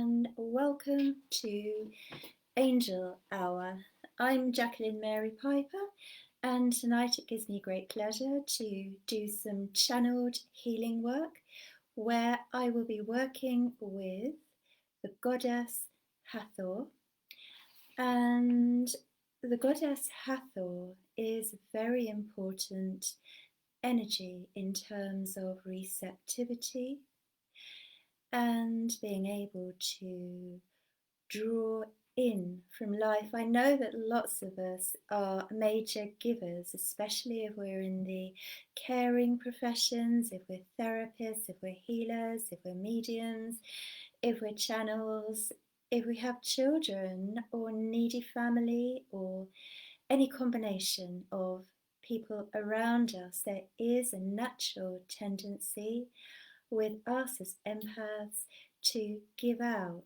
and welcome to Angel Hour. I'm Jacqueline Mary Piper, and tonight it gives me great pleasure to do some channeled healing work where I will be working with the goddess Hathor. And the goddess Hathor is very important energy in terms of receptivity and being able to draw in from life. I know that lots of us are major givers, especially if we're in the caring professions, if we're therapists, if we're healers, if we're mediums, if we're channels, if we have children or needy family or any combination of people around us. There is a natural tendency with us as empaths to give out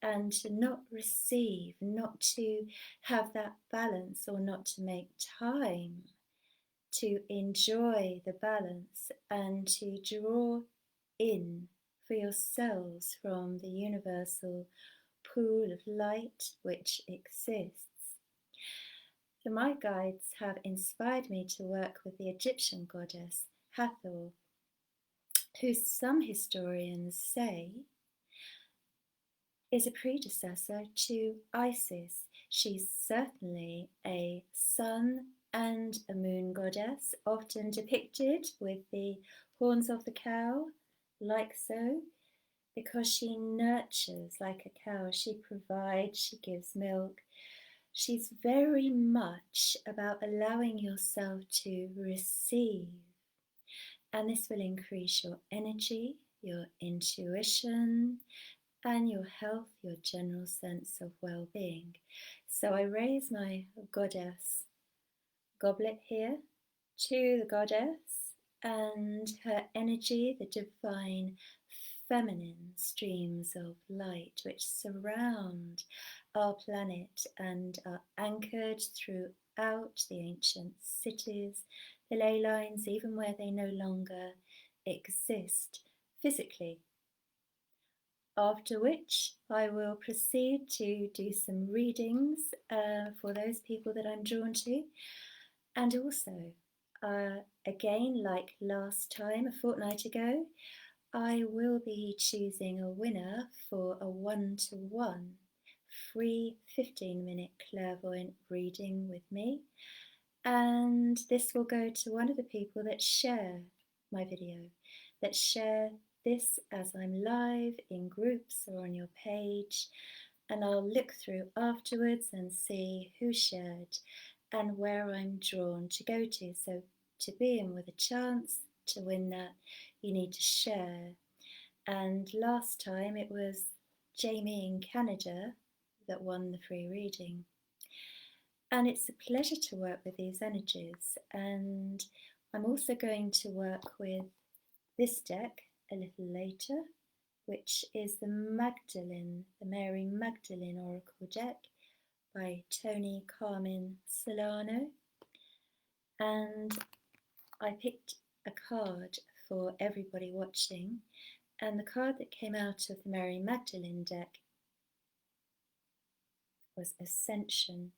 and to not receive, not to have that balance, or not to make time to enjoy the balance and to draw in for yourselves from the universal pool of light which exists. So my guides have inspired me to work with the Egyptian goddess Hathor, who some historians say is a predecessor to Isis. She's certainly a sun and a moon goddess, often depicted with the horns of the cow, like so, because she nurtures like a cow. She provides, she gives milk. She's very much about allowing yourself to receive. And this will increase your energy, your intuition, and your health, your general sense of well-being. So I raise my goddess goblet here to the goddess and her energy, the divine feminine streams of light which surround our planet and are anchored throughout the ancient cities, the ley lines, even where they no longer exist physically. After which I will proceed to do some readings for those people that I'm drawn to. And also, again, like last time, a fortnight ago, I will be choosing a winner for a one-to-one free 15-minute clairvoyant reading with me. And this will go to one of the people that share my video, that share this as I'm live in groups or on your page, and I'll look through afterwards and see who shared and where I'm drawn to go to. So to be in with a chance to win that, you need to share. And last time it was Jamie in Canada that won the free reading. And it's a pleasure to work with these energies. And I'm also going to work with this deck a little later, which is the Magdalene, the Mary Magdalene Oracle deck by Tony Carmen Solano. And I picked a card for everybody watching, and the card that came out of the Mary Magdalene deck was Ascension.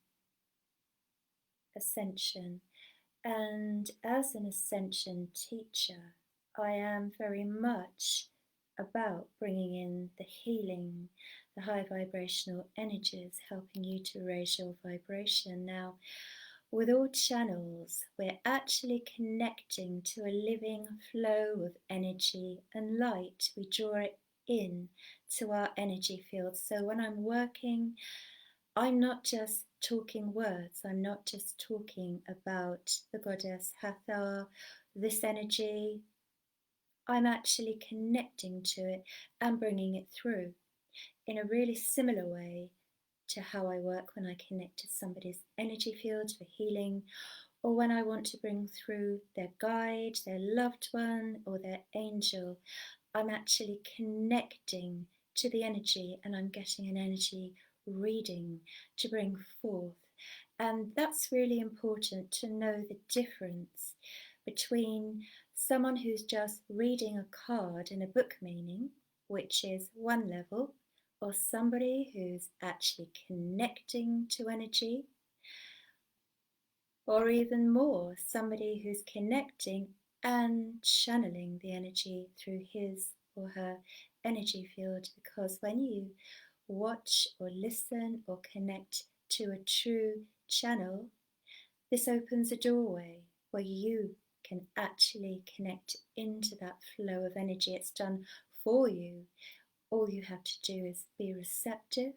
Ascension. And as an Ascension teacher, I am very much about bringing in the healing, the high vibrational energies, helping you to raise your vibration. Now, with all channels, we're actually connecting to a living flow of energy and light. We draw it in to our energy field. So when I'm working, I'm not just talking words. I'm not just talking about the goddess Hathor, this energy. I'm actually connecting to it and bringing it through in a really similar way to how I work when I connect to somebody's energy field for healing, or when I want to bring through their guide, their loved one, or their angel. I'm actually connecting to the energy, and I'm getting an energy reading to bring forth. And that's really important to know the difference between someone who's just reading a card in a book meaning, which is one level or somebody who's actually connecting to energy, or even more, somebody who's connecting and channeling the energy through his or her energy field. Because when you watch or listen or connect to a true channel, this opens a doorway where you can actually connect into that flow of energy. It's done for you. All you have to do is be receptive,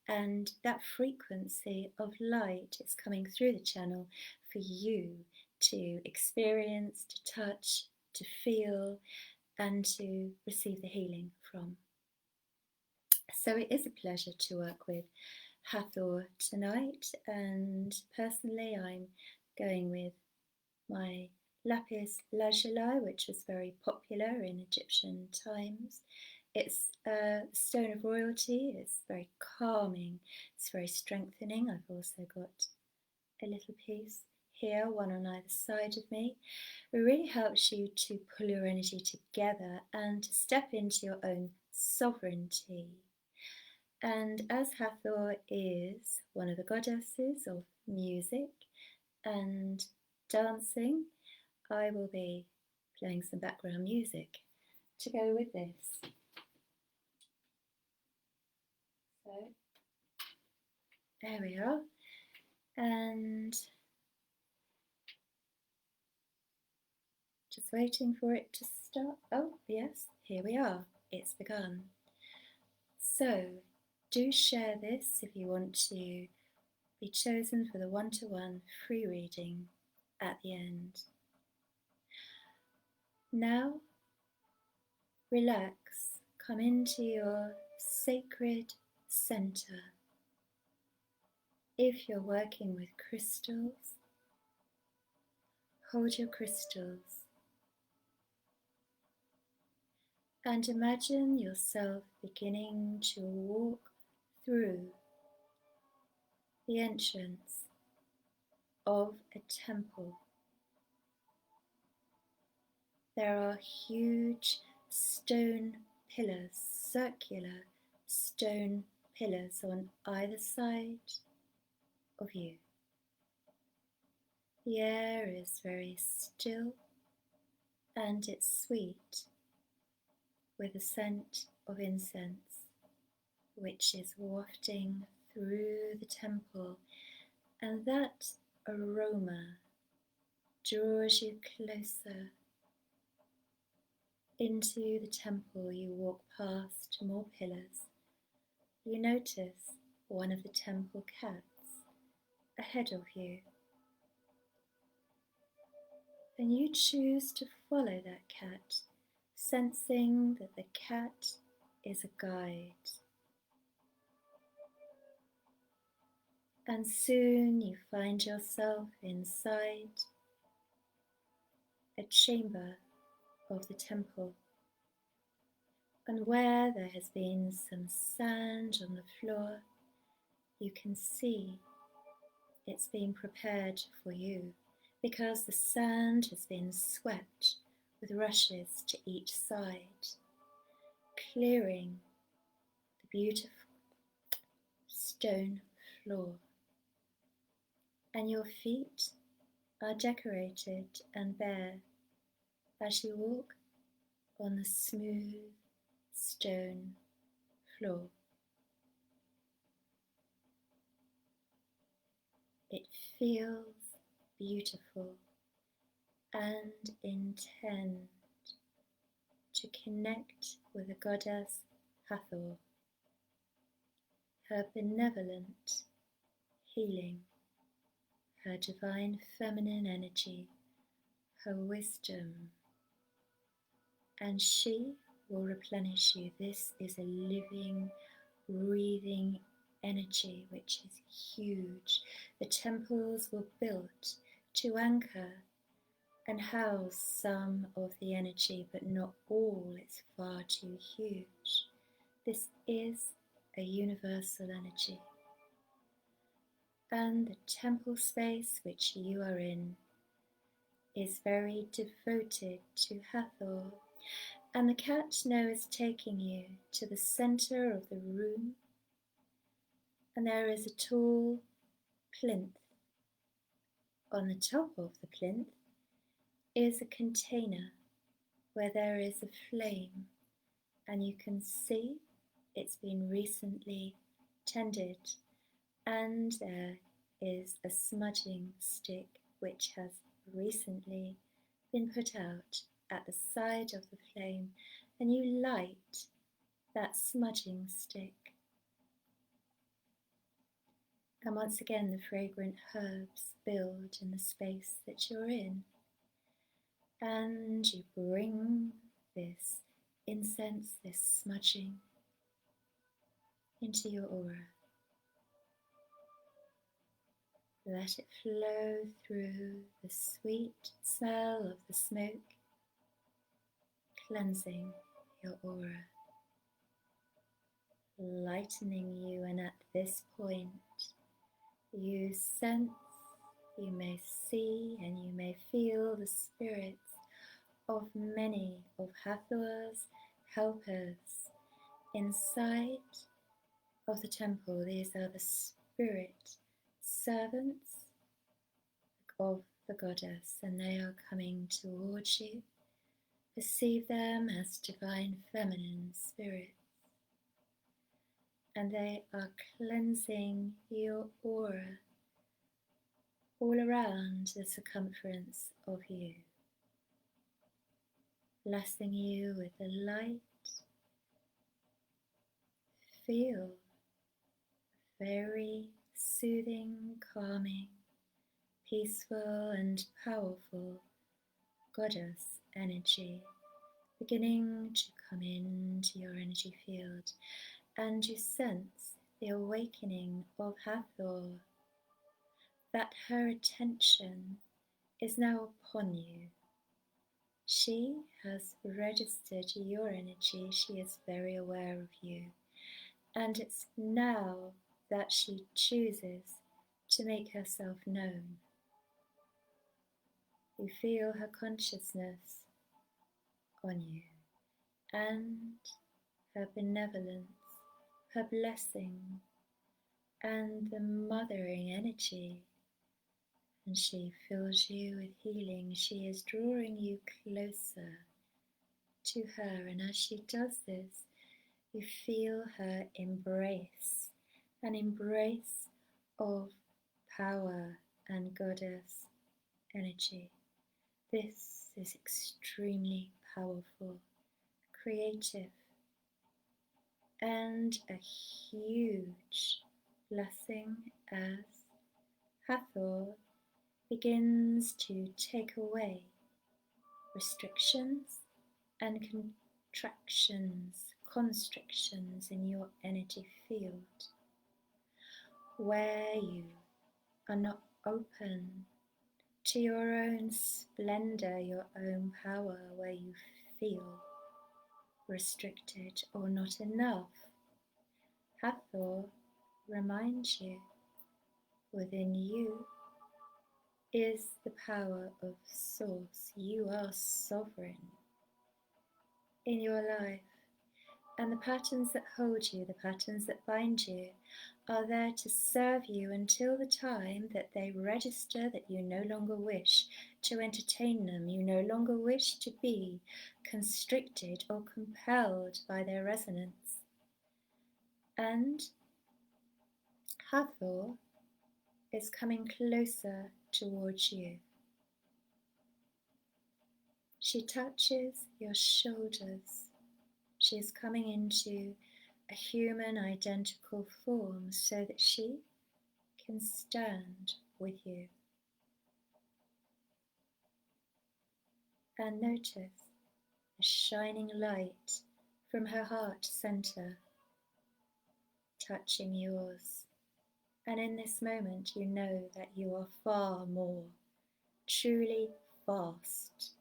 and that frequency of light is coming through the channel for you to experience, to touch, to feel, and to receive the healing from. So it is a pleasure to work with Hathor tonight, and personally I'm going with my lapis lazuli, which was very popular in Egyptian times. It's a stone of royalty. It's very calming, it's very strengthening. I've also got a little piece here, one on either side of me. It really helps you to pull your energy together and to step into your own sovereignty. And as Hathor is one of the goddesses of music and dancing, I will be playing some background music to go with this. So there we are, and just waiting for it to start. Oh yes, here we are, it's begun. So do share this if you want to be chosen for the one-to-one free reading at the end. Now relax, come into your sacred center. If you're working with crystals, hold your crystals and imagine yourself beginning to walk through the entrance of a temple. There are huge stone pillars, circular stone pillars on either side of you. The air is very still and it's sweet, with a scent of incense which is wafting through the temple, and that aroma draws you closer into the temple. You walk past more pillars. You notice one of the temple cats ahead of you, and you choose to follow that cat, sensing that the cat is a guide. And soon you find yourself inside a chamber of the temple, and where there has been some sand on the floor, you can see it's been prepared for you, because the sand has been swept with rushes to each side, clearing the beautiful stone floor. And your feet are decorated and bare as you walk on the smooth stone floor. It feels beautiful and intent to connect with the goddess Hathor, her benevolent healing, her divine feminine energy, her wisdom, and she will replenish you. This is a living, breathing energy which is huge. The temples were built to anchor and house some of the energy, but not all. It's far too huge. This is a universal energy. And the temple space which you are in is very devoted to Hathor, And the cat now is taking you to the center of the room, and there is a tall plinth. On the top of the plinth is a container where there is a flame, and you can see it's been recently tended, and there is a smudging stick which has recently been put out at the side of the flame, and you light that smudging stick. And once again, the fragrant herbs build in the space that you're in, and you bring this incense, this smudging, into your aura. Let it flow through the sweet smell of the smoke, cleansing your aura, lightening you, and at this point you sense, you may see, and you may feel the spirits of many of Hathor's helpers inside of the temple. These are the spirit servants of the goddess, and they are coming towards you. Perceive them as divine feminine spirits, and they are cleansing your aura all around the circumference of you, blessing you with the light. Feel very soothing, calming, peaceful and powerful goddess energy beginning to come into your energy field, and you sense the awakening of Hathor, that her attention is now upon you. She has registered your energy, she is very aware of you, and it's now that she chooses to make herself known. You feel her consciousness on you, and her benevolence, her blessing, and the mothering energy, and she fills you with healing. She is drawing you closer to her, and as she does this, you feel her embrace, an embrace of power and goddess energy. This is extremely powerful, creative, and a huge blessing as Hathor begins to take away restrictions and contractions, constrictions in your energy field, where you are not open to your own splendor, your own power, where you feel restricted or not enough. Hathor reminds you, within you is the power of Source. You are sovereign in your life, and the patterns that hold you, the patterns that bind you, are there to serve you until the time that they register that you no longer wish to entertain them, you no longer wish to be constricted or compelled by their resonance. And Hathor is coming closer towards you. She touches your shoulders. She is coming into a human identical form so that she can stand with you. And notice a shining light from her heart center touching yours. And in this moment, you know that you are far more truly vast.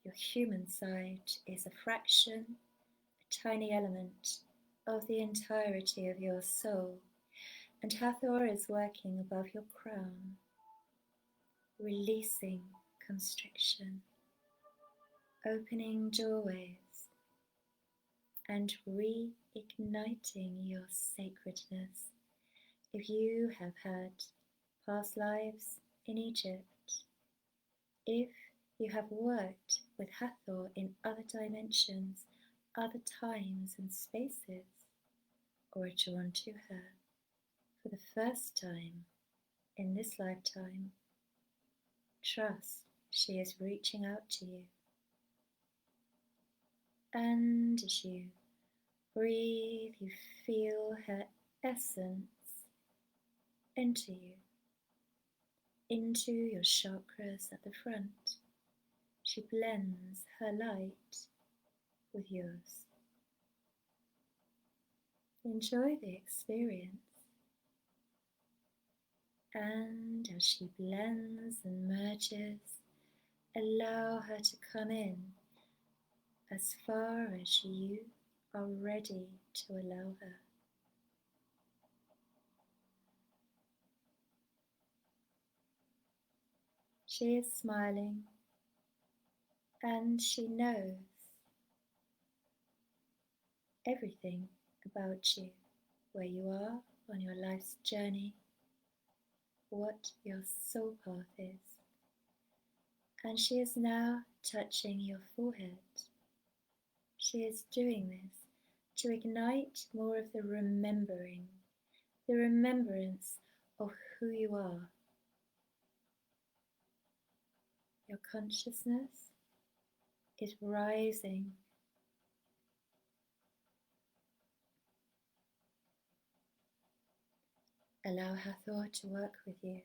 Your human side is a fraction, a tiny element of the entirety of your soul, and Hathor is working above your crown, releasing constriction, opening doorways, and reigniting your sacredness. If you have had past lives in Egypt, if you have worked with Hathor in other dimensions, other times and spaces, or are drawn to her for the first time in this lifetime, trust she is reaching out to you. And as you breathe, you feel her essence enter you, into your chakras at the front. She blends her light with yours. Enjoy the experience. And as she blends and merges, allow her to come in as far as you are ready to allow her. She is smiling and she knows everything about you, where you are on your life's journey, what your soul path is. And she is now touching your forehead. She is doing this to ignite more of the remembrance of who you are. Your consciousness is rising. Allow Hathor to work with you.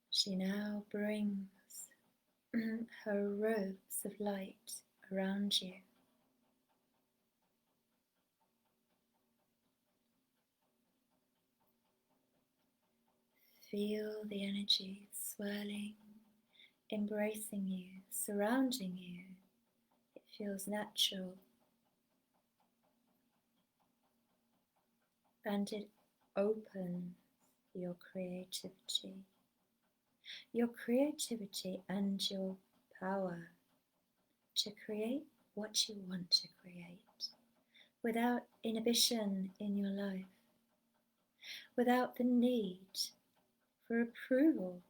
She now brings her robes of light around you. Feel the energy swirling, embracing you, surrounding you. It feels natural and it opens your creativity and your power to create what you want to create without inhibition in your life, without the need for approval,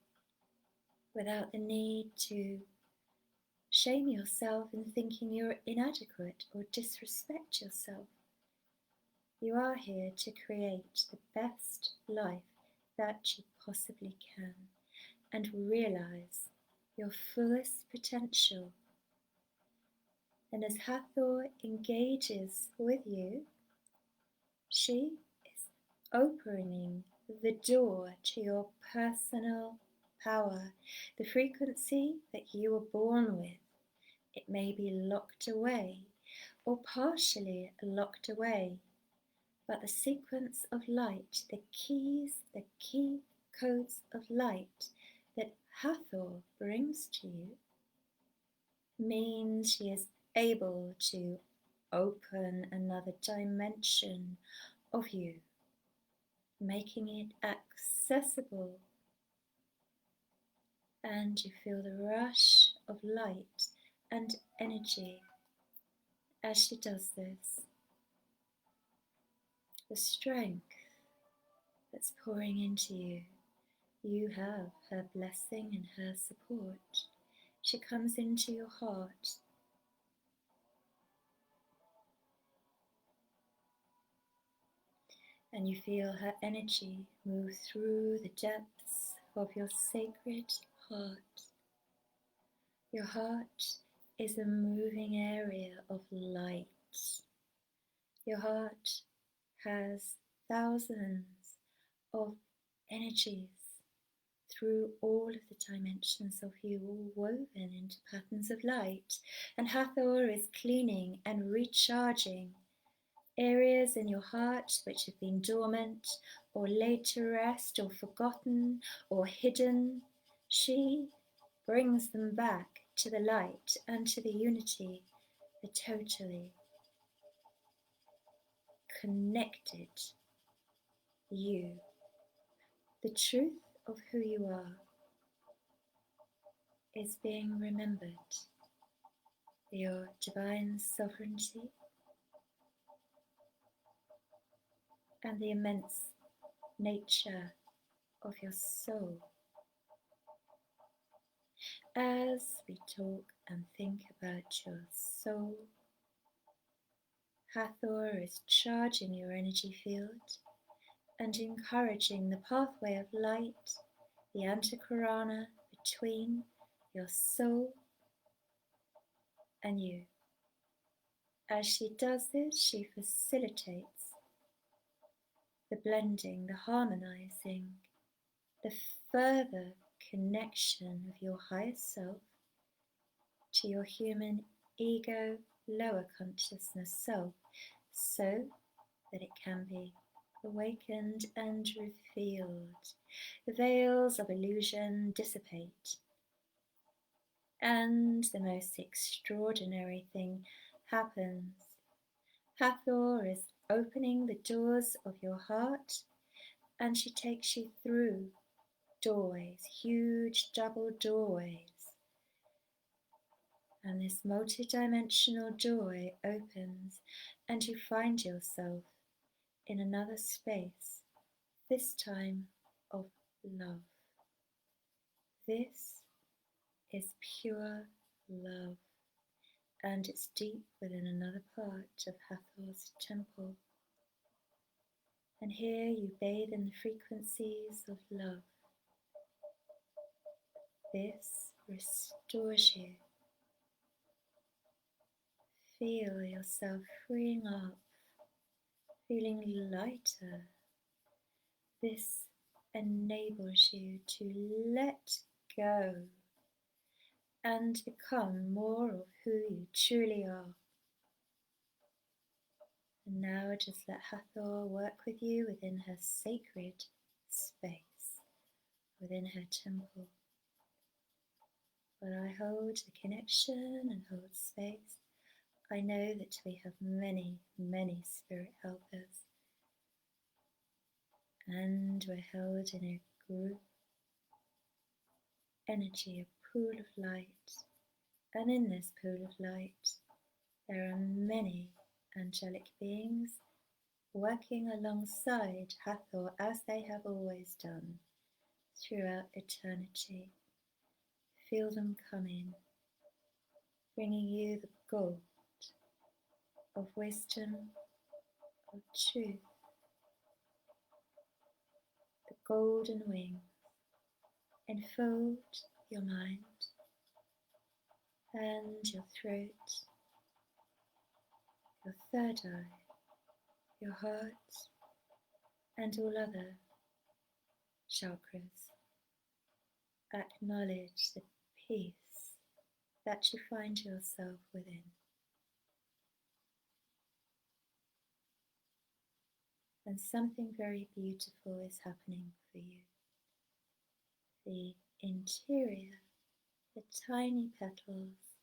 without the need to shame yourself in thinking you're inadequate or disrespect yourself. You are here to create the best life that you possibly can and realize your fullest potential. And as Hathor engages with you, she is opening the door to your personal power, the frequency that you were born with. It may be locked away or partially locked away, but the sequence of light, the key codes of light that Hathor brings to you means she is able to open another dimension of you, making it accessible, and you feel the rush of light and energy as she does this. The strength that's pouring into you. You have her blessing and her support. She comes into your heart. And you feel her energy move through the depths of your sacred heart. Your heart is a moving area of light. Your heart has thousands of energies through all of the dimensions of you, all woven into patterns of light. And Hathor is cleaning and recharging areas in your heart which have been dormant or laid to rest or forgotten or hidden. She brings them back to the light and to the unity, the totally connected you, the truth of who you are. is being remembered, your divine sovereignty and the immense nature of your soul. As we talk and think about your soul, Hathor is charging your energy field and encouraging the pathway of light, the antakarana between your soul and you. As she does this, she facilitates the blending, the harmonizing, the further connection of your higher self to your human ego, lower consciousness self, so that it can be awakened and revealed. The veils of illusion dissipate, and the most extraordinary thing happens. Hathor is opening the doors of your heart, and she takes you through doorways, huge double doorways. And this multi-dimensional doorway opens, and you find yourself in another space, this time of love. This is pure love, and it's deep within another part of Hathor's temple. And here you bathe in the frequencies of love. This restores you. Feel yourself freeing up, feeling lighter. This enables you to let go and become more of who you truly are. And now just let Hathor work with you within her sacred space, within her temple. While I hold the connection and hold space, I know that we have many, many spirit helpers, and we're held in a group energy, a pool of light, and in this pool of light there are many angelic beings working alongside Hathor as they have always done throughout eternity. Feel them coming, bringing you the gold of wisdom, of truth, the golden wing. Enfold your mind and your throat, your third eye, your heart, and all other chakras. Acknowledge the peace that you find yourself within. And something very beautiful is happening for you. The interior, the tiny petals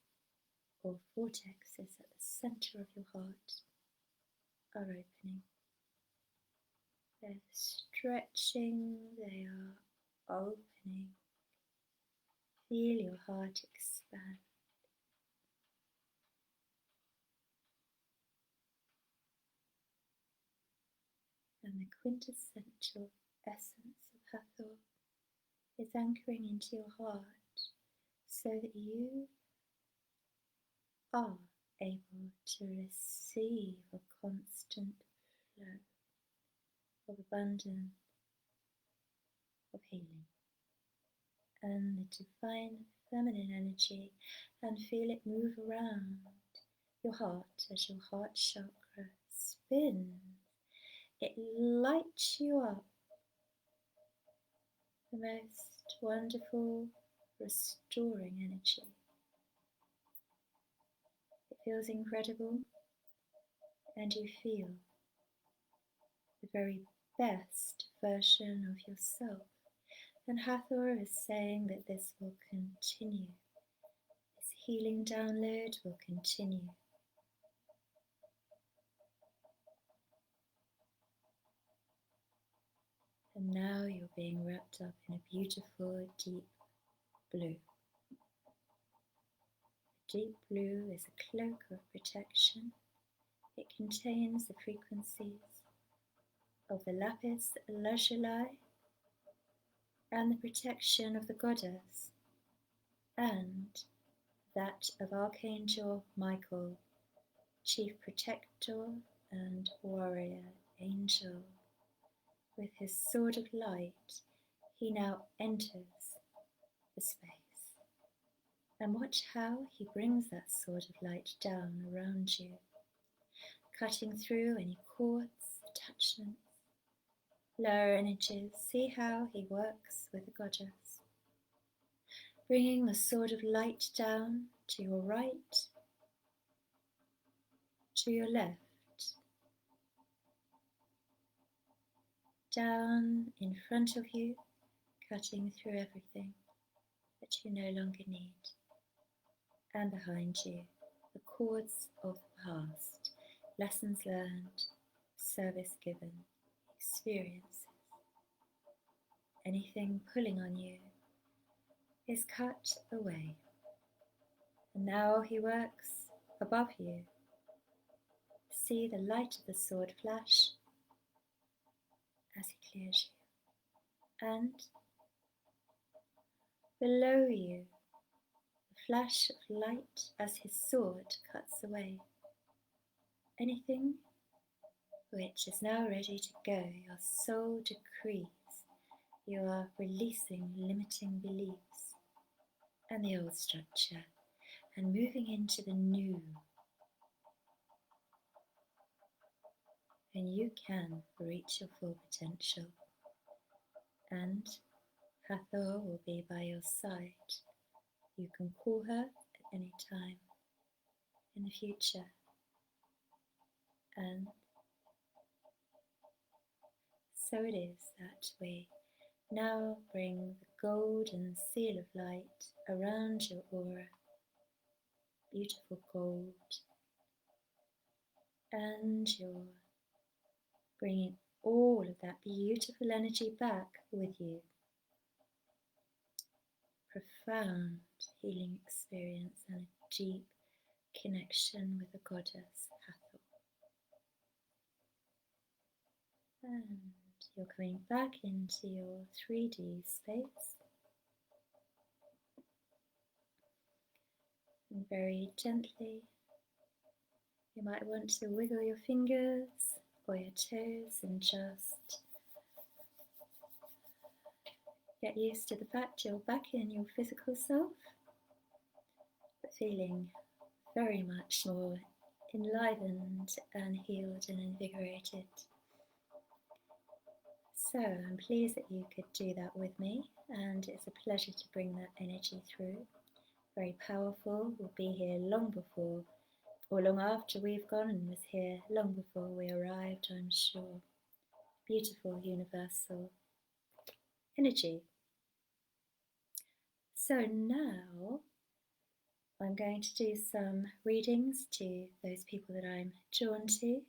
or vortexes at the center of your heart are opening. They're stretching, they are opening. Feel your heart expand. And the quintessential essence of Hathor is anchoring into your heart so that you are able to receive a constant flow of abundance, of healing, and the divine feminine energy, and feel it move around your heart as your heart chakra spins. It lights you up. The most wonderful restoring energy. It feels incredible, and you feel the very best version of yourself. And Hathor is saying that this will continue. This healing download will continue. And now you're being wrapped up in a beautiful deep blue. Deep blue is a cloak of protection. It contains the frequencies of the lapis lazuli and the protection of the goddess, and that of Archangel Michael, chief protector and warrior angel. With his sword of light, he now enters the space. And watch how he brings that sword of light down around you, cutting through any cords, attachments, lower energies. See how he works with the goddess, bringing the sword of light down to your right, to your left, down in front of you, cutting through everything that you no longer need, and behind you, the cords of the past, lessons learned, service given, experiences. Anything pulling on you is cut away. And now he works above you. See the light of the sword flash as he clears you. And below you, the flash of light as his sword cuts away. Anything which is now ready to go, your soul decrees. You are releasing limiting beliefs and the old structure and moving into the new. And you can reach your full potential. And Hathor will be by your side. You can call her at any time in the future. And so it is that we now bring the golden seal of light around your aura, beautiful gold, and you're bringing all of that beautiful energy back with you. Profound healing experience and a deep connection with the goddess Hathor. And you're coming back into your 3D space. And very gently, you might want to wiggle your fingers or your toes and just get used to the fact you're back in your physical self, but feeling very much more enlivened and healed and invigorated. So I'm pleased that you could do that with me, and it's a pleasure to bring that energy through. Very powerful. We'll be here long before or long after we've gone, and was here long before we arrived, I'm sure. Beautiful universal energy. So now I'm going to do some readings to those people that I'm drawn to,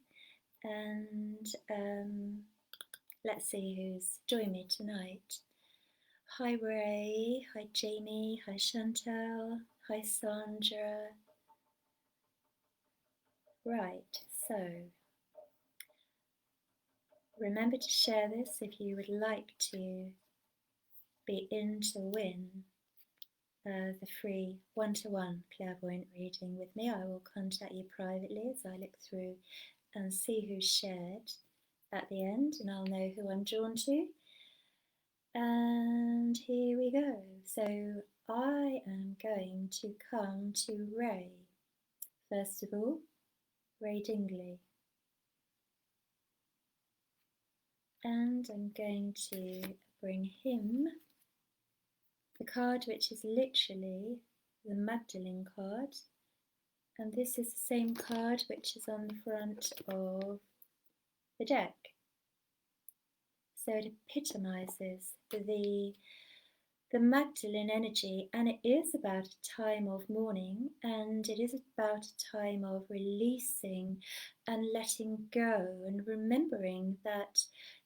and let's see who's joined me tonight. Hi Ray, hi Jamie, hi Chantel, hi Sandra. Right, so remember to share this if you would like to be in to win the free one-to-one clairvoyant reading with me. I will contact you privately as I look through and see who shared at the end, and I'll know who I'm drawn to. And here we go. So I am going to come to Ray. First of all, Ray Dingley. And I'm going to bring him the card which is literally the Magdalene card. And this is the same card which is on the front of the deck. So it epitomizes the Magdalene energy, and it is about a time of mourning, and it is about a time of releasing and letting go and remembering that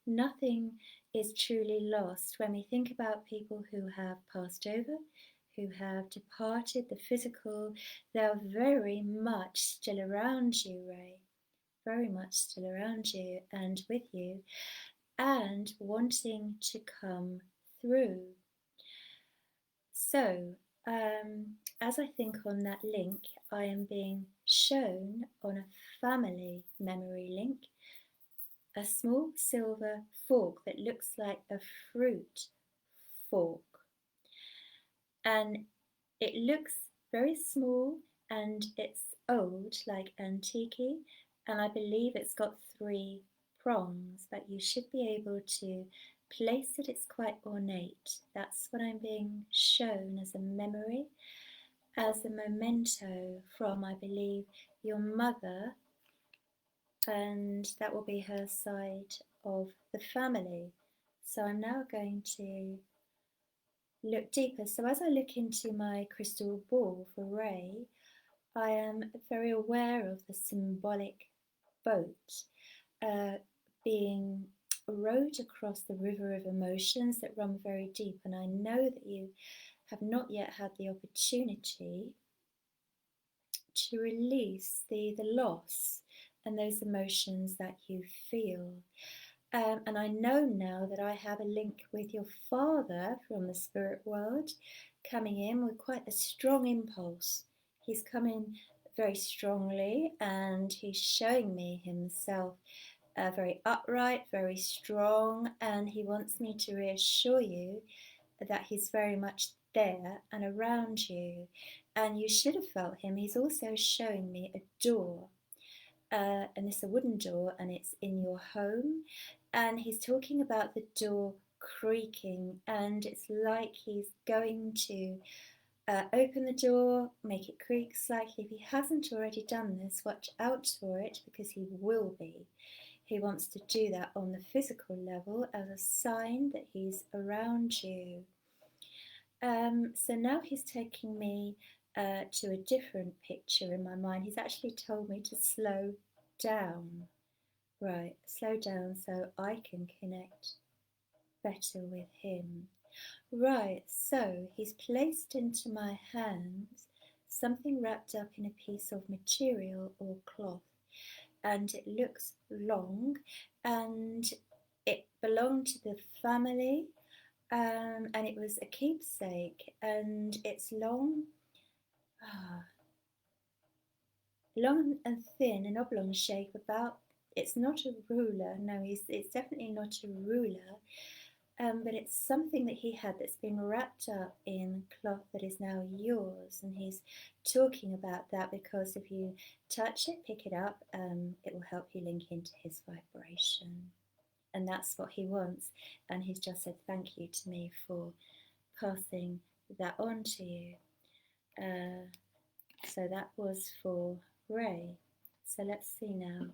nothing is truly lost. When we think about people who have passed over, who have departed the physical, they're very much still around you, Ray. Very much still around you and with you, and wanting to come through. So, as I think on that link, I am being shown on a family memory link a small silver fork that looks like a fruit fork. And it looks very small and it's old, like antique, and I believe it's got 3 prongs, but you should be able to place it. It's quite ornate. That's what I'm being shown as a memory, as a memento from, I believe, your mother, and that will be her side of the family. So I'm now going to look deeper. So as I look into my crystal ball for Ray, I am very aware of the symbolic boat being rowed across the river of emotions that run very deep. And I know that you have not yet had the opportunity to release the loss and those emotions that you feel. And I know now that I have a link with your father from the spirit world coming in with quite a strong impulse. He's coming very strongly and he's showing me himself very upright, very strong, and he wants me to reassure you that he's very much there and around you. And you should have felt him. He's also showing me a door. And it's a wooden door and it's in your home, and he's talking about the door creaking, and it's like he's going to open the door, make it creak slightly. If he hasn't already done this, watch out for it, because he will be. He wants to do that on the physical level as a sign that he's around you. So now he's taking me to a different picture in my mind. He's actually told me to slow down. Right, slow down so I can connect better with him. Right, so he's placed into my hands something wrapped up in a piece of material or cloth, and it looks long, and it belonged to the family, and it was a keepsake, and it's long, long and thin, an oblong shape. About, it's not a ruler. No, it's definitely not a ruler. But it's something that he had that's been wrapped up in cloth that is now yours, and he's talking about that because if you touch it, pick it up, it will help you link into his vibration, and that's what he wants. And he's just said thank you to me for passing that on to you. So that was for Ray. So let's see now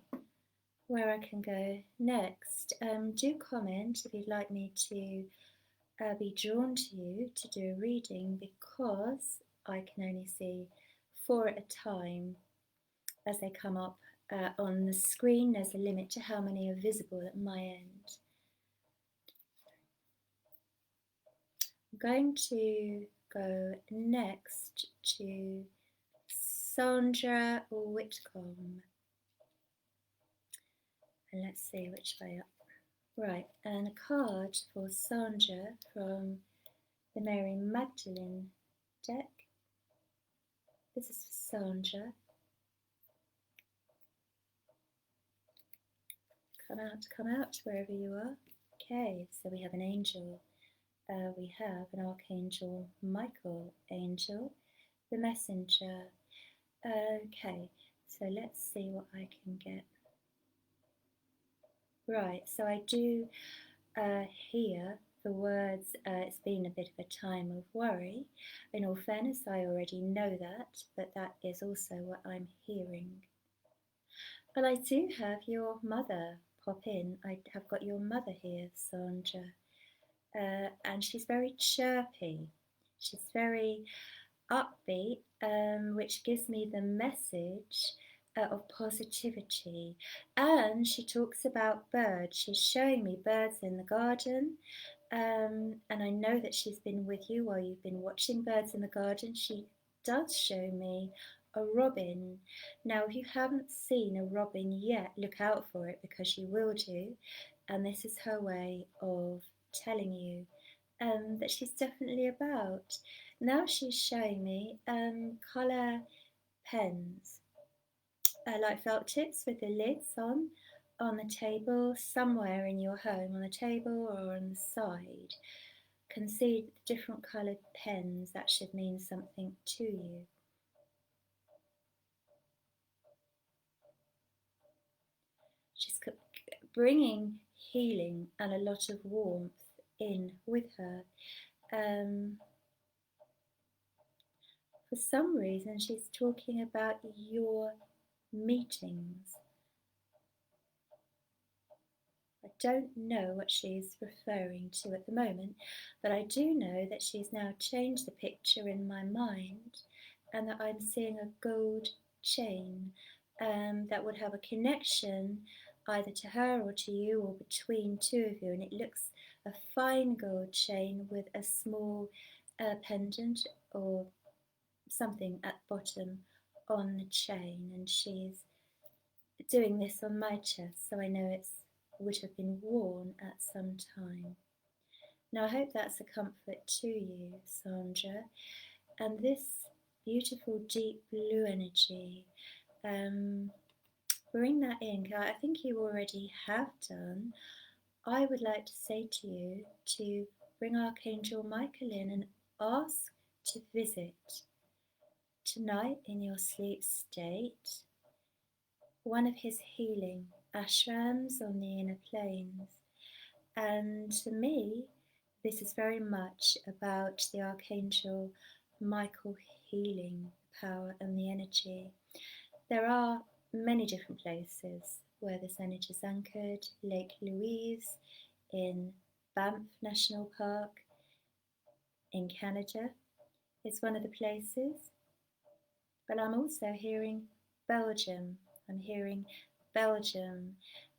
where I can go next. Do comment if you'd like me to be drawn to you to do a reading, because I can only see 4 at a time as they come up on the screen. There's a limit to how many are visible at my end. I'm going to go next to Sandra Whitcomb. And let's see which way up. Right, and a card for Sandra from the Mary Magdalene deck. This is for Sandra. Come out, wherever you are. Okay, so we have an angel. We have an archangel, Michael angel, the messenger. Okay, so let's see what I can get. Right, so I do hear the words, it's been a bit of a time of worry. In all fairness, I already know that, but that is also what I'm hearing. But I do have your mother pop in. I have got your mother here, Sandra, and she's very chirpy. She's very upbeat, which gives me the message of positivity. And she talks about birds. She's showing me birds in the garden, And I know that she's been with you while you've been watching birds in the garden. She does show me a robin. Now, if you haven't seen a robin yet, look out for it because you will do. And this is her way of telling you that she's definitely about. Now she's showing me colour pens, like felt tips with the lids on the table, somewhere in your home, on the table or on the side. Can see the different coloured pens. That should mean something to you. She's bringing healing and a lot of warmth in with her. For some reason, she's talking about your meetings. I don't know what she's referring to at the moment, but I do know that she's now changed the picture in my mind and that I'm seeing a gold chain that would have a connection either to her or to you or between two of you, and it looks a fine gold chain with a small pendant or something at the bottom on the chain, and she's doing this on my chest, so I know it would have been worn at some time. Now I hope that's a comfort to you, Sandra. And this beautiful deep blue energy, bring that in. I think you already have done. I would like to say to you to bring Archangel Michael in and ask to visit tonight in your sleep state one of his healing ashrams on the inner planes. And to me, this is very much about the Archangel Michael healing power and the energy. There are many different places where this energy is anchored. Lake Louise in Banff National Park in Canada is one of the places. But I'm also hearing Belgium. I'm hearing Belgium,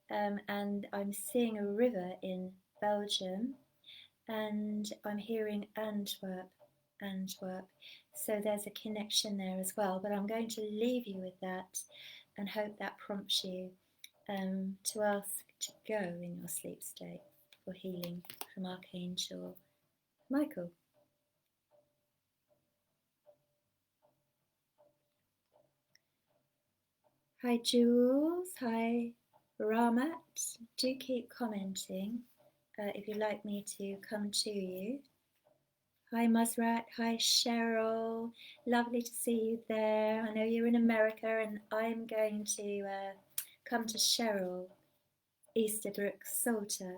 and I'm seeing a river in Belgium, and I'm hearing Antwerp, Antwerp. So there's a connection there as well. But I'm going to leave you with that and hope that prompts you to ask to go in your sleep state for healing from Archangel Michael. Hi Jules, hi Ramat. Do keep commenting if you'd like me to come to you. Hi Musrat, hi Cheryl. Lovely to see you there. I know you're in America and I'm going to come to Cheryl Easterbrook Salter.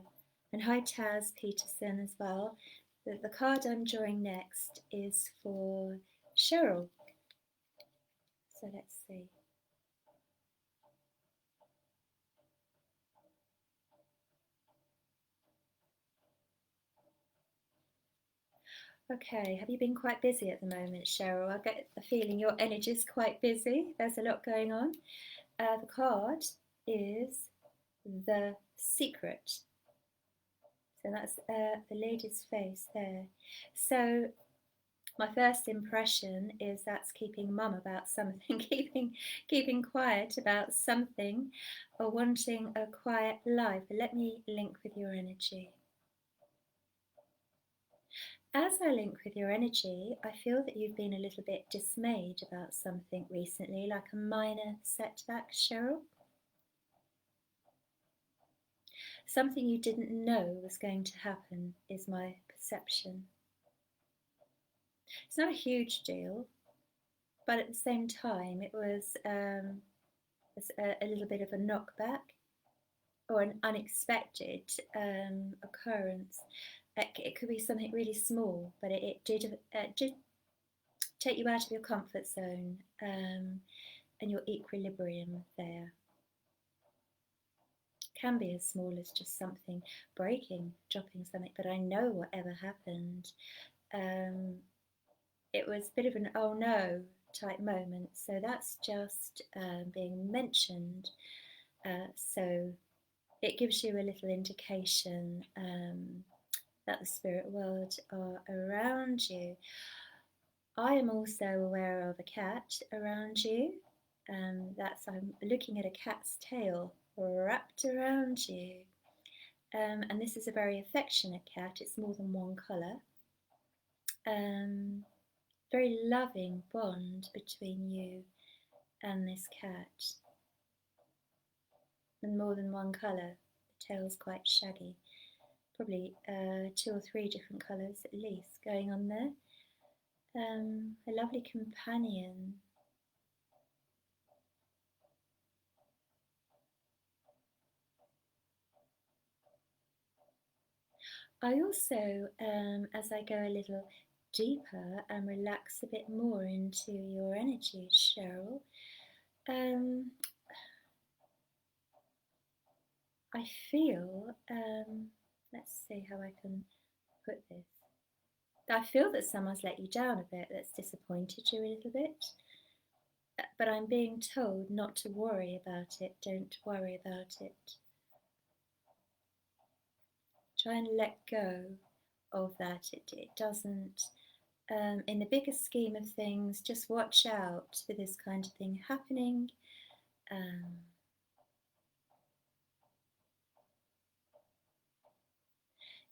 And hi Taz Peterson as well. The card I'm drawing next is for Cheryl. So let's see. Okay, have you been quite busy at the moment, Cheryl? I get the feeling your energy is quite busy. There's a lot going on. The card is The Secret. So that's the lady's face there. So my first impression is that's keeping mum about something, keeping quiet about something, or wanting a quiet life. But let me link with your energy. As I link with your energy, I feel that you've been a little bit dismayed about something recently, like a minor setback, Cheryl. Something you didn't know was going to happen, is my perception. It's not a huge deal, but at the same time, it was a little bit of a knockback or an unexpected occurrence. It could be something really small, but it did take you out of your comfort zone and your equilibrium there. It can be as small as just something breaking, dropping something, but I know whatever happened. It was a bit of an oh no type moment, so that's just being mentioned. So it gives you a little indication that the spirit world are around you. I am also aware of a cat around you. I'm looking at a cat's tail wrapped around you. And this is a very affectionate cat. It's more than one colour. Very loving bond between you and this cat. And more than one colour. The tail's quite shaggy. Probably 2 or 3 different colours at least going on there. A lovely companion. I also, as I go a little deeper and relax a bit more into your energy, Cheryl, I feel, let's see how I can put this. I feel that someone's let you down a bit, that's disappointed you a little bit. But I'm being told not to worry about it. Don't worry about it. Try and let go of that. It doesn't, in the bigger scheme of things, just watch out for this kind of thing happening.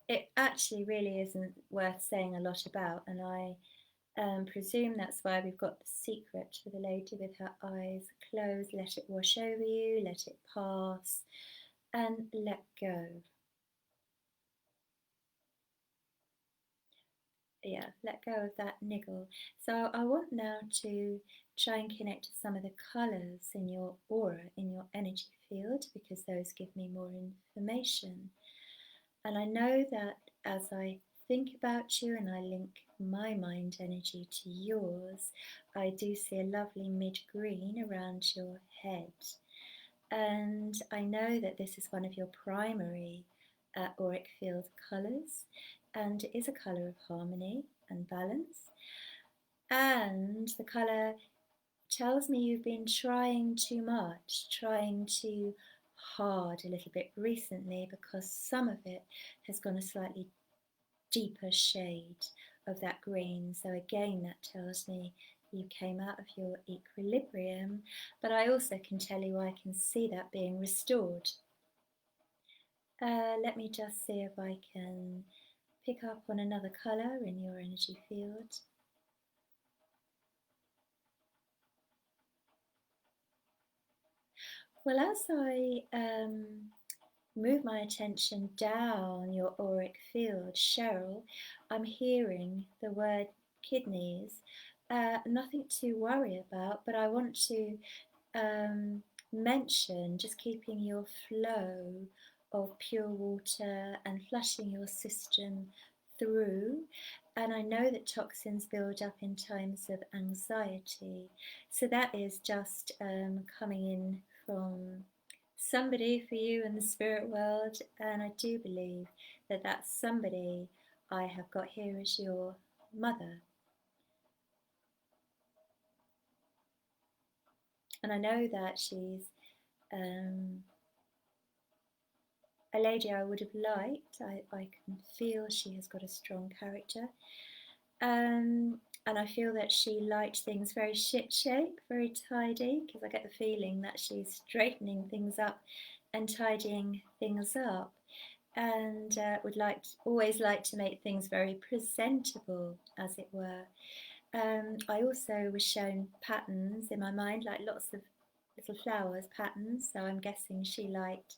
It actually really isn't worth saying a lot about, and I presume that's why we've got the secret for the lady with her eyes closed. Let it wash over you, let it pass, and let go. Yeah, let go of that niggle. So I want now to try and connect to some of the colours in your aura, in your energy field, because those give me more information. And I know that as I think about you and I link my mind energy to yours, I do see a lovely mid-green around your head. And I know that this is one of your primary auric field colours, and it is a colour of harmony and balance. And the colour tells me you've been trying too much, trying too hard a little bit recently, because some of it has gone a slightly deeper shade of that green. So again, that tells me you came out of your equilibrium, but I also can tell you I can see that being restored. Let me just see if I can pick up on another colour in your energy field. Well, as I move my attention down your auric field, Cheryl, I'm hearing the word kidneys. Nothing to worry about, but I want to mention just keeping your flow of pure water and flushing your system through. And I know that toxins build up in times of anxiety. So that is just coming in from somebody for you in the spirit world. And I do believe that that somebody I have got here is your mother. And I know that she's a lady I would have liked. I can feel she has got a strong character. And I feel that she liked things very shipshape, very tidy, because I get the feeling that she's straightening things up and tidying things up, and would always like to make things very presentable, as it were. I also was shown patterns in my mind, like lots of little flowers patterns, so I'm guessing she liked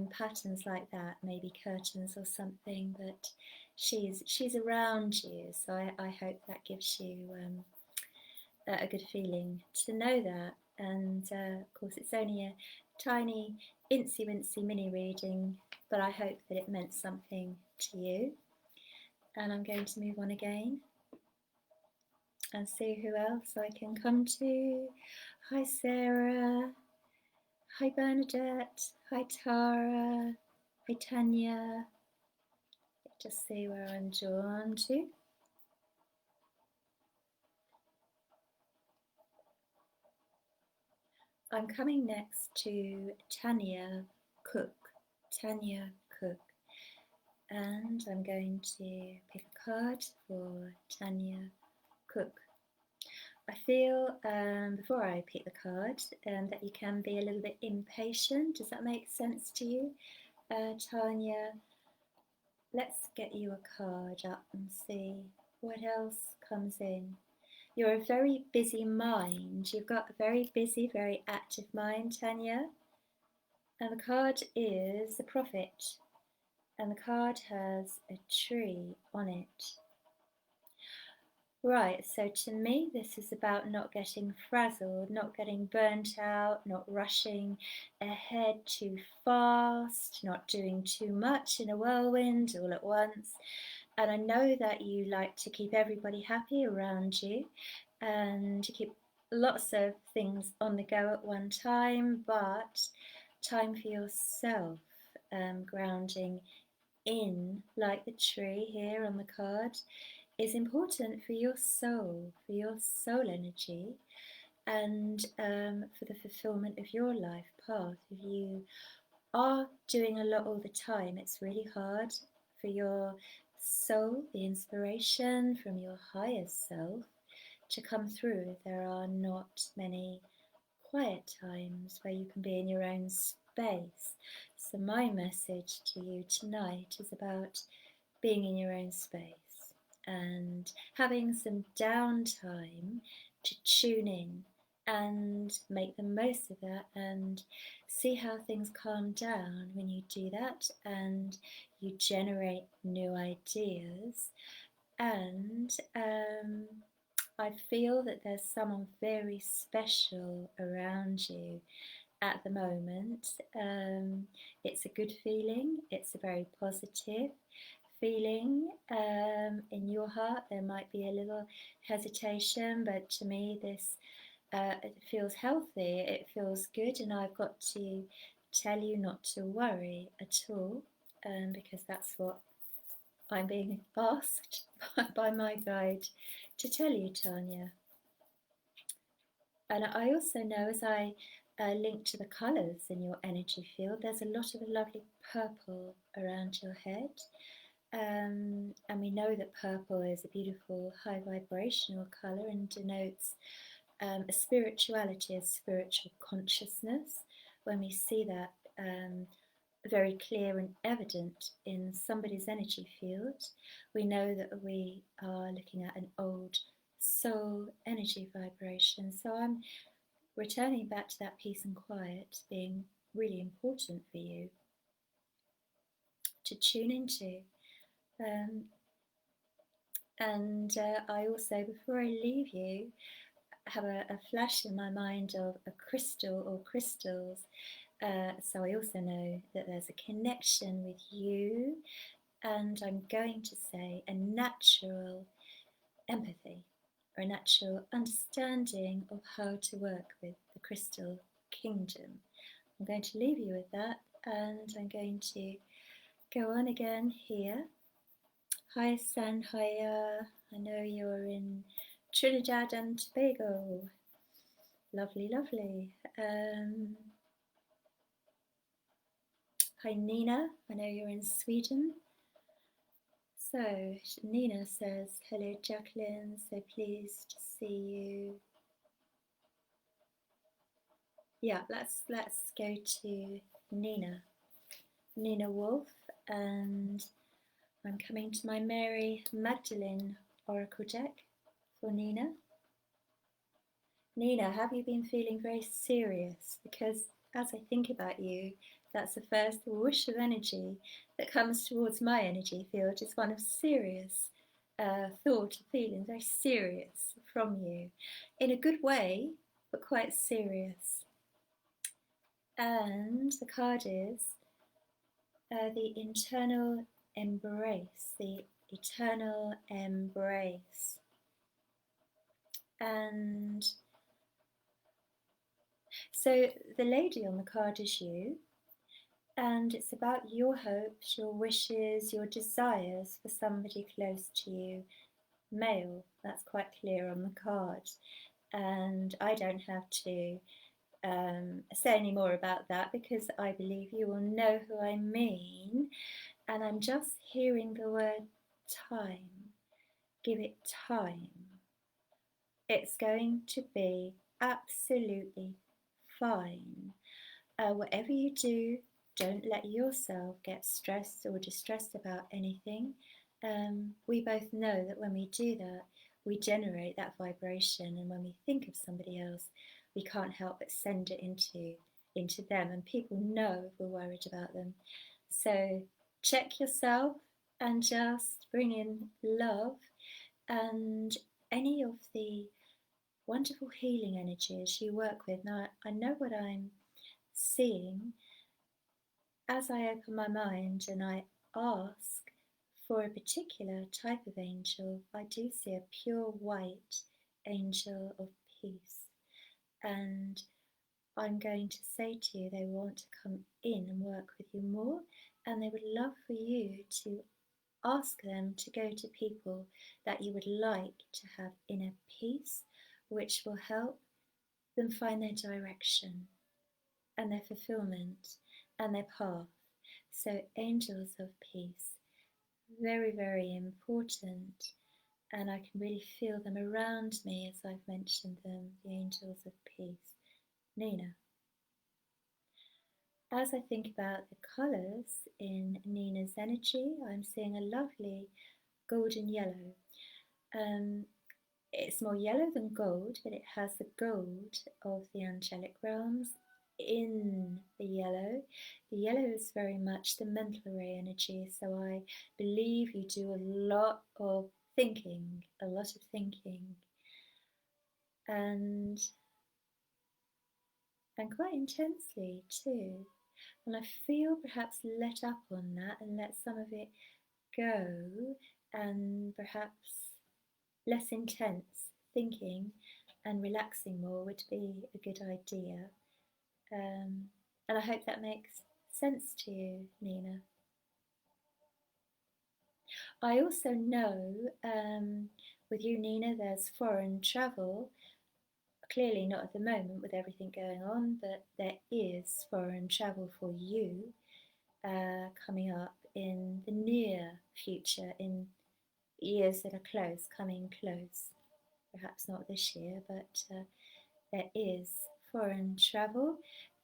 patterns like that, maybe curtains or something, but she's around you, so I hope that gives you a good feeling to know that. And of course it's only a tiny incy wincy mini reading, but I hope that it meant something to you. And I'm going to move on again and see who else I can come to. Hi Sarah. Hi Bernadette. Hi Tara. Hi Tanya. Just see where I'm drawn to. I'm coming next to Tanya Cook. Tanya Cook. And I'm going to pick a card for Tanya Cook. I feel before I pick the card that you can be a little bit impatient. Does that make sense to you? Tanya, let's get you a card up and see what else comes in. You're a very busy mind. You've got a very busy, very active mind, Tanya. And the card is the Prophet. And the card has a tree on it. Right, so to me, this is about not getting frazzled, not getting burnt out, not rushing ahead too fast, not doing too much in a whirlwind all at once. And I know that you like to keep everybody happy around you and to keep lots of things on the go at one time, but time for yourself, grounding in, like the tree here on the card, is important for your soul energy, and for the fulfillment of your life path. If you are doing a lot all the time, it's really hard for your soul, the inspiration from your higher self, to come through if there are not many quiet times where you can be in your own space. So my message to you tonight is about being in your own space and having some downtime to tune in and make the most of that, and see how things calm down when you do that and you generate new ideas. And I feel that there's someone very special around you at the moment. It's a good feeling, it's a very positive feeling. In your heart, there might be a little hesitation, but to me, this it feels healthy, it feels good, and I've got to tell you not to worry at all, because that's what I'm being asked by my guide to tell you, Tanya. And I also know, as I link to the colours in your energy field, there's a lot of lovely purple around your head. And we know that purple is a beautiful high vibrational colour and denotes a spirituality, a spiritual consciousness. When we see that very clear and evident in somebody's energy field, we know that we are looking at an old soul energy vibration. So I'm returning back to that peace and quiet being really important for you to tune into. And I also, before I leave you, have a flash in my mind of a crystal or crystals. So I also know that there's a connection with you, and I'm going to say a natural empathy or a natural understanding of how to work with the crystal kingdom. I'm going to leave you with that, and I'm going to go on again here. Hi Sanhaya, I know you're in Trinidad and Tobago. Lovely, lovely. Hi Nina, I know you're in Sweden. So Nina says, hello Jacqueline, so pleased to see you. Yeah, let's go to Nina Wolf, and I'm coming to my Mary Magdalene Oracle deck for Nina. Nina, have you been feeling very serious? Because as I think about you, that's the first whoosh of energy that comes towards my energy field. It's one of serious thought, feeling, very serious from you, in a good way, but quite serious. And the card is the internal embrace, the eternal embrace. And so the lady on the card is you, and it's about your hopes, your wishes, your desires for somebody close to you, male. That's quite clear on the card, and I don't have to say any more about that because I believe you will know who I mean. And I'm just hearing the word time. Give it time. It's going to be absolutely fine. Whatever you do, don't let yourself get stressed or distressed about anything. We both know that when we do that, we generate that vibration, and when we think of somebody else, we can't help but send it into them, and people know if we're worried about them. So check yourself and just bring in love and any of the wonderful healing energies you work with. Now, I know what I'm seeing as I open my mind and I ask for a particular type of angel. I do see a pure white angel of peace, and I'm going to say to you they want to come in and work with you more, and they would love for you to ask them to go to people that you would like to have inner peace, which will help them find their direction and their fulfillment and their path. So, angels of peace, very, very important. And I can really feel them around me as I've mentioned them, the angels of peace. Nina. As I think about the colours in Nina's energy, I'm seeing a lovely golden yellow. Um, It's more yellow than gold, but it has the gold of the angelic realms in the yellow. The yellow is very much the mental ray energy, so I believe you do a lot of thinking, and quite intensely too. And I feel perhaps let up on that and let some of it go, and perhaps less intense thinking and relaxing more would be a good idea. And I hope that makes sense to you, Nina. I also know with you, Nina, there's foreign travel. Clearly not at the moment with everything going on, but there is foreign travel for you coming up in the near future, in years that are close, coming close. Perhaps not this year, but there is foreign travel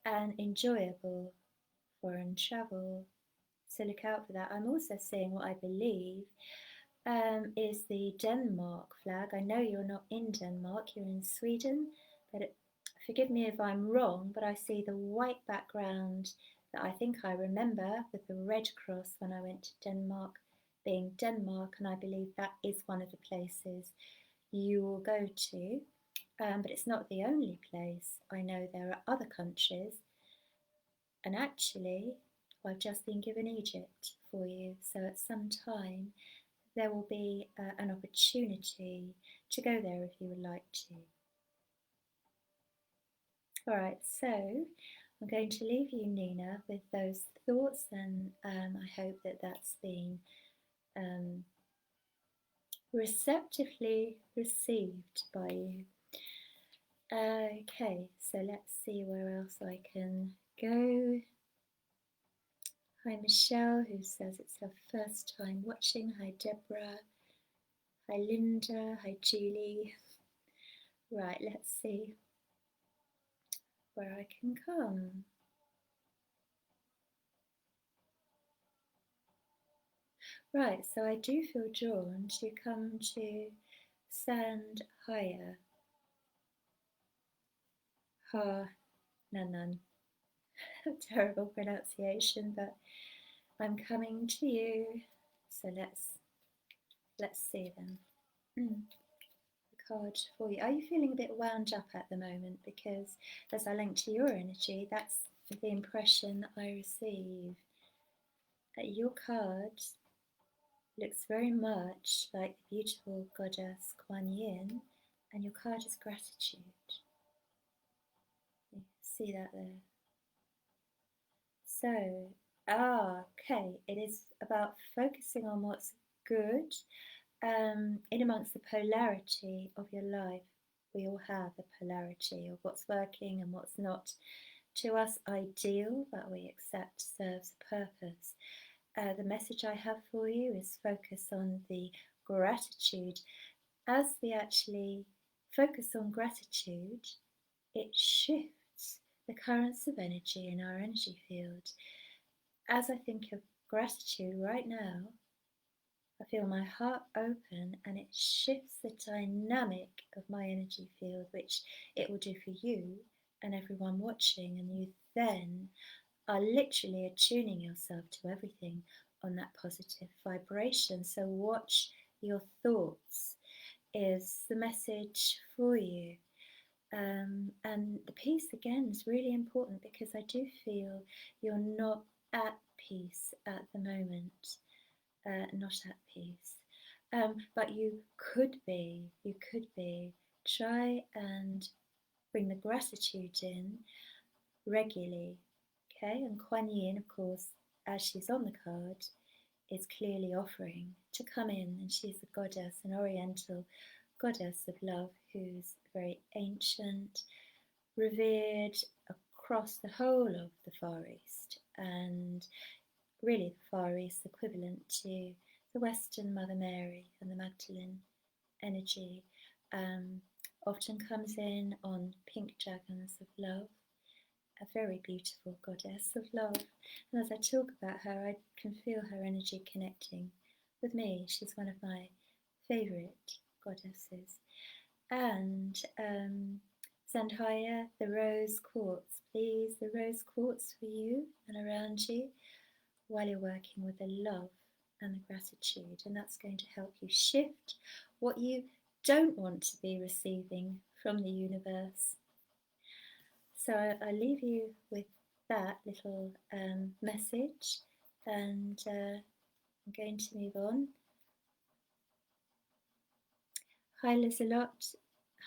and enjoyable foreign travel. So look out for that. I'm also seeing what I believe is the Denmark flag. I know you're not in Denmark, you're in Sweden, but forgive me if I'm wrong, but I see the white background that I think I remember with the red cross when I went to Denmark being Denmark, and I believe that is one of the places you will go to. But it's not the only place. I know there are other countries, and actually, I've just been given Egypt for you, so at some time there will be an opportunity to go there if you would like to. All right, so I'm going to leave you, Nina, with those thoughts, and I hope that that's been receptively received by you. Okay, so let's see where else I can go. Hi Michelle, who says it's her first time watching. Hi Deborah. Hi Linda. Hi Julie. Right, let's see where I can come. Right, so I do feel drawn to come to Sand Higher. Ha Nanan. Terrible pronunciation, but I'm coming to you. So let's see then. The card for you. Are you feeling a bit wound up at the moment? Because as I link to your energy, that's the impression that I receive. That your card looks very much like the beautiful goddess Kuan Yin, and your card is gratitude. You see that there. So, okay, it is about focusing on what's good in amongst the polarity of your life. We all have a polarity of what's working and what's not to us ideal, but we accept serves a purpose. the message I have for you is focus on the gratitude. As we actually focus on gratitude, it shifts the currents of energy in our energy field. As I think of gratitude right now, I feel my heart open and it shifts the dynamic of my energy field, which it will do for you and everyone watching. And you then are literally attuning yourself to everything on that positive vibration. So, watch your thoughts, is the message for you. And the peace again is really important because I do feel you're not at peace at the moment, not at peace. But you could be, you could be. Try and bring the gratitude in regularly, okay? And Kuan Yin, of course, as she's on the card, is clearly offering to come in, and she's a goddess, an oriental goddess of love who's very ancient, revered across the whole of the Far East, and really the Far East equivalent to the Western Mother Mary and the Magdalene energy. Um, Often comes in on pink dragons of love, a very beautiful goddess of love. And as I talk about her, I can feel her energy connecting with me. She's one of my favourite goddesses. And Sandhya, the rose quartz, please, the rose quartz for you and around you while you're working with the love and the gratitude. And that's going to help you shift what you don't want to be receiving from the universe. So I leave you with that little message, and I'm going to move on. Hi Lizelot,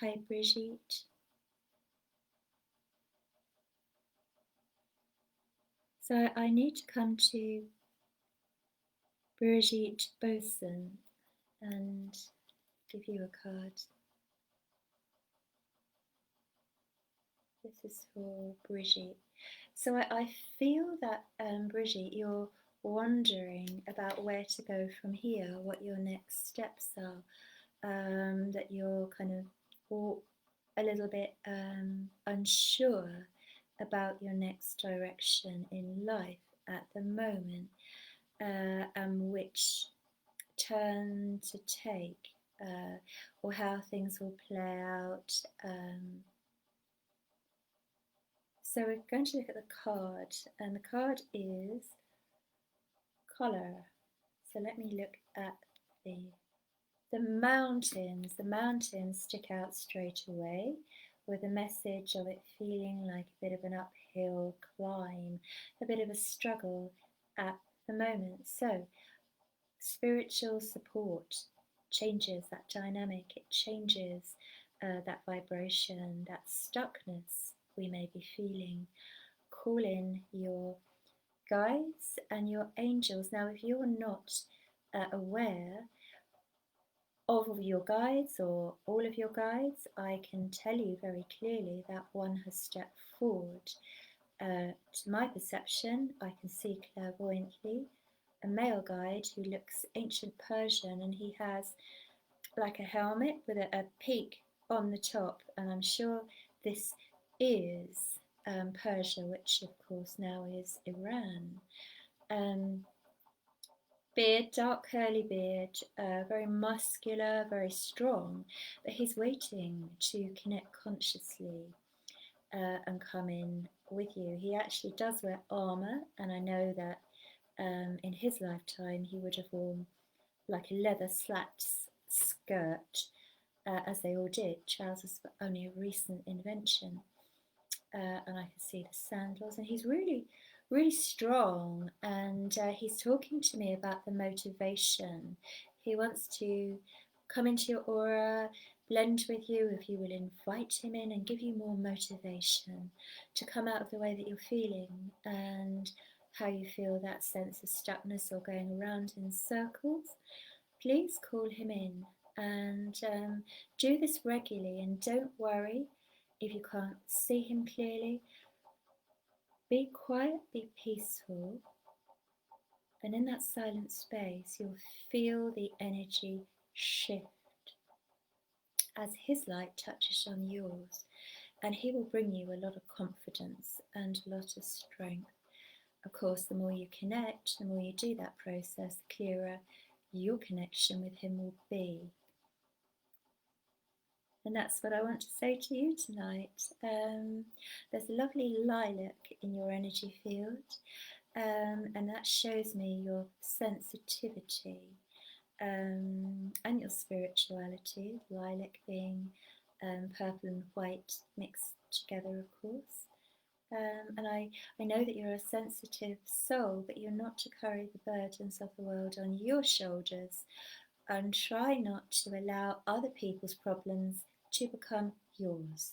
hi Brigitte. So I need to come to Brigitte Boson and give you a card. This is for Brigitte. So I feel that, Brigitte, you're wondering about where to go from here, what your next steps are, that you're kind of a little bit unsure about your next direction in life at the moment, and which turn to take, or how things will play out. So we're going to look at the card, and the card is color. So let me look at the mountains. The mountains stick out straight away with a message of it feeling like a bit of an uphill climb, a bit of a struggle at the moment. So spiritual support changes that dynamic, it changes that vibration, that stuckness we may be feeling. Call in your guides and your angels. Now, if you're not aware of your guides or all of your guides, I can tell you very clearly that one has stepped forward. To my perception, I can see clairvoyantly a male guide who looks ancient Persian, and he has like a helmet with a peak on the top, and I'm sure this is Persia, which of course now is Iran. Beard, dark curly beard, very muscular, very strong, but he's waiting to connect consciously and come in with you. He actually does wear armour, and I know that in his lifetime he would have worn like a leather slacks skirt, as they all did. Trousers were only a recent invention. And I can see the sandals, and he's really, really strong, and he's talking to me about the motivation. He wants to come into your aura, blend with you if you will invite him in and give you more motivation to come out of the way that you're feeling and how you feel that sense of stuckness or going around in circles. Please call him in and do this regularly, and don't worry if you can't see him clearly. Be quiet, be peaceful, And in that silent space, you'll feel the energy shift as his light touches on yours. And he will bring you a lot of confidence and a lot of strength. Of course, the more you connect, the more you do that process, the clearer your connection with him will be. And that's what I want to say to you tonight. There's a lovely lilac in your energy field, and that shows me your sensitivity and your spirituality. Lilac being purple and white mixed together, of course. And I know that you're a sensitive soul, but you're not to carry the burdens of the world on your shoulders, and try not to allow other people's problems to become yours.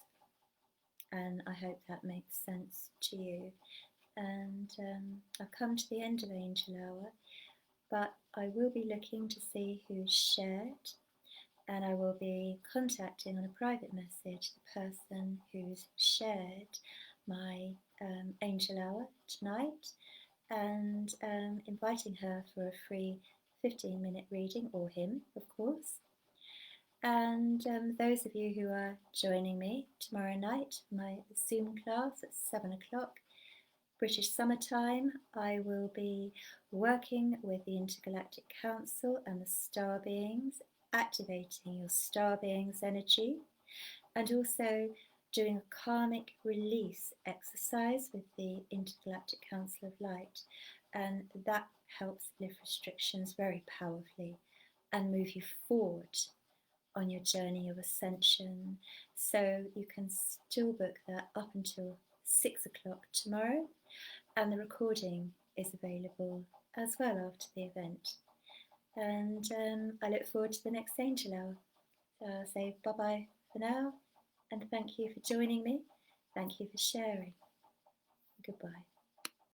And I hope that makes sense to you. And I've come to the end of Angel Hour, but I will be looking to see who's shared, and I will be contacting on a private message the person who's shared my Angel Hour tonight, and inviting her for a free 15-minute reading, or him, of course. And those of you who are joining me tomorrow night, my Zoom class at 7 o'clock, British summertime, I will be working with the Intergalactic Council and the Star Beings, activating your Star Beings energy, and also doing a karmic release exercise with the Intergalactic Council of Light. And that helps lift restrictions very powerfully and move you forward on your journey of ascension. So you can still book that up until 6 o'clock tomorrow, and the recording is available as well after the event. And I look forward to the next Angel Hour. So I'll say bye bye for now, and thank you for joining me. Thank you for sharing. Goodbye.